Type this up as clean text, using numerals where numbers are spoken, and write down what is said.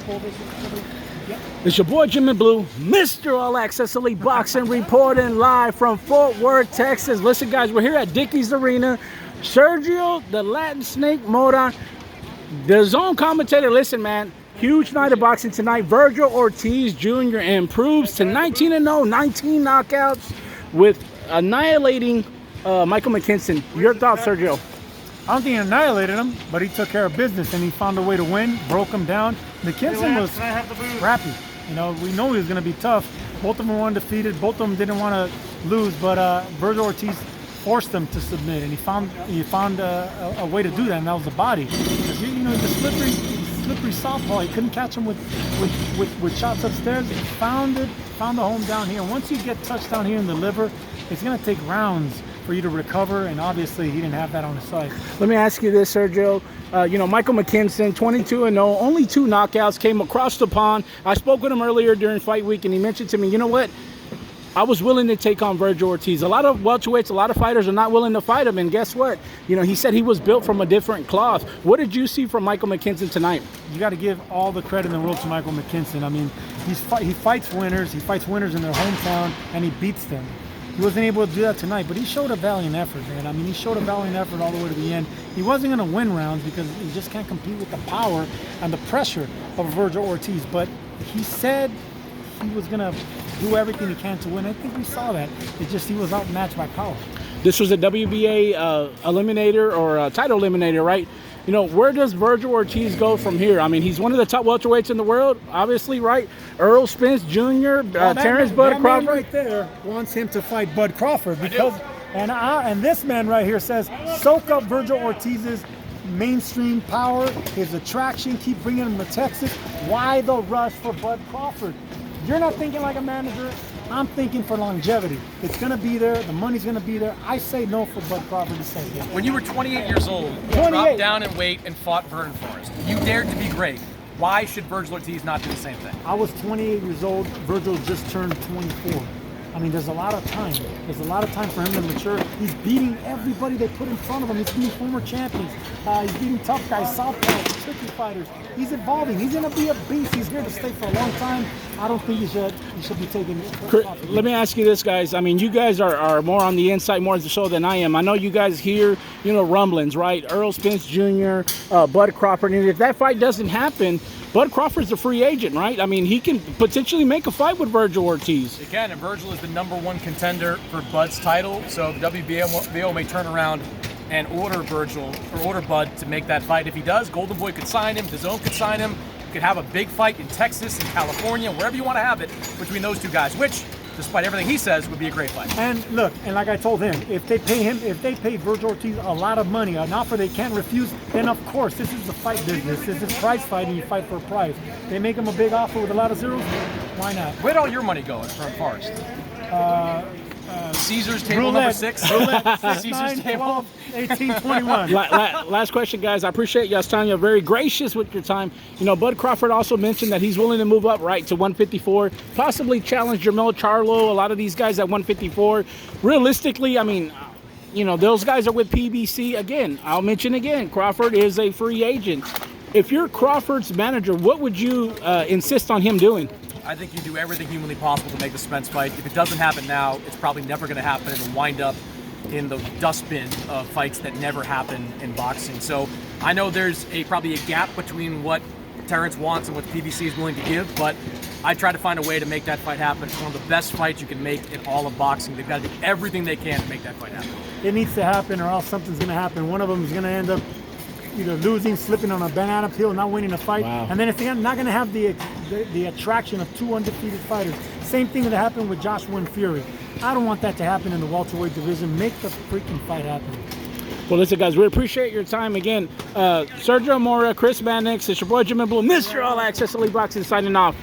pull this? Yep. It's your boy Jim in Blue, Mr. All Access Elite Boxing, reporting live from Fort Worth, Texas. Listen, guys, we're here at Dickey's Arena. Sergio, the Latin Snake Mora, the DAZN commentator. Listen, man, huge night of boxing tonight. Vergil Ortiz Jr. improves to 19-0, 19 knockouts with annihilating Michael Mckinson. Your thoughts, Sergio? I don't think he annihilated him, but he took care of business and he found a way to win, broke him down. Mckinson was scrappy. You know, we know he was going to be tough. Both of them were undefeated. Both of them didn't want to lose, but Vergil Ortiz forced them to submit, and he found a way to do that, and that was the body. Because, you know, the slippery southpaw. He couldn't catch him with shots upstairs. He found the home down here. Once you get touched down here in the liver, it's going to take rounds for you to recover, and obviously he didn't have that on his side. Let me ask you this, Sergio. You know, Michael Mckinson, 22-0, only 2 knockouts, came across the pond. I spoke with him earlier during fight week, and he mentioned to me, you know what? I was willing to take on Vergil Ortiz. A lot of welterweights, a lot of fighters are not willing to fight him, and guess what? You know, he said he was built from a different cloth. What did you see from Michael Mckinson tonight? You got to give all the credit in the world to Michael Mckinson. I mean, he fights winners. He fights winners in their hometown, and he beats them. He wasn't able to do that tonight, but he showed a valiant effort, man. I mean, he showed a valiant effort all the way to the end. He wasn't going to win rounds because he just can't compete with the power and the pressure of Vergil Ortiz, but he said he was going to do everything he can to win. I think we saw that. It's just he was outmatched by power. This was a WBA eliminator or a title eliminator, right? You know, where does Vergil Ortiz go from here? I mean, he's one of the top welterweights in the world, obviously, right? Errol, Spence Jr., Terence, Bud Crawford. Right there wants him to fight Bud Crawford because, and this man right here says, soak up Vergil Ortiz's mainstream power, his attraction, keep bringing him to Texas. Why the rush for Bud Crawford? You're not thinking like a manager. I'm thinking for longevity. It's going to be there. The money's going to be there. I say no for Bud Crawford to say yes. When you were 28 years old, you dropped down in weight and fought Vernon Forrest. You dared to be great. Why should Vergil Ortiz not do the same thing? I was 28 years old. Vergil just turned 24. I mean, there's a lot of time. There's a lot of time for him to mature. He's beating everybody they put in front of him. He's beating former champions. He's beating tough guys, southpaws, tricky fighters. He's evolving. He's going to be a beast. He's here to stay for a long time. I don't think he should be taking it. Let me ask you this, guys. I mean, you guys are more on the inside more so than I am. I know you guys hear, you know, rumblings, right? Errol, Spence Jr., Bud Crawford. And if that fight doesn't happen, Bud Crawford's a free agent, right? I mean, he can potentially make a fight with Vergil Ortiz. He can, and Vergil is the #1 contender for Bud's title, so the WBO may turn around and order Vergil, or order Bud to make that fight. If he does, Golden Boy could sign him, DAZN could sign him. You could have a big fight in Texas, in California, wherever you want to have it, between those two guys, which, despite everything he says, would be a great fight. And look, and like I told him, if they pay Vergil Ortiz a lot of money, an offer they can't refuse, then of course, this is the fight business. This is prize fighting, you fight for a prize. They make him a big offer with a lot of zeros, why not? Where'd all your money go from Forrest? Caesar's table roulette, number 6. Roulette, Caesar's 9, table. 12, 18, 21. Last question, guys. I appreciate you guys time. You're very gracious with your time. You know, Bud Crawford also mentioned that he's willing to move up right to 154, possibly challenge Jermell Charlo, a lot of these guys at 154. Realistically, I mean, you know, those guys are with PBC. Again, I'll mention again, Crawford is a free agent. If you're Crawford's manager, what would you insist on him doing? I think you do everything humanly possible to make the Spence fight. If it doesn't happen now, it's probably never going to happen. It'll wind up in the dustbin of fights that never happen in boxing. So I know there's probably a gap between what Terence wants and what PBC is willing to give, but I try to find a way to make that fight happen. It's one of the best fights you can make in all of boxing. They've got to do everything they can to make that fight happen. It needs to happen or else something's going to happen. One of them is going to end up either losing, slipping on a banana peel, not winning a fight. Wow. And then if they're not going to have the attraction of 2 undefeated fighters, same thing that happened with Joshua and Fury. I don't want that to happen in the welterweight division. Make the freaking fight happen. Well, listen, guys, we appreciate your time again. Sergio Mora, Chris Mannix, it's your boy Jim in Blue, Mr. All Access Elite Boxing signing off.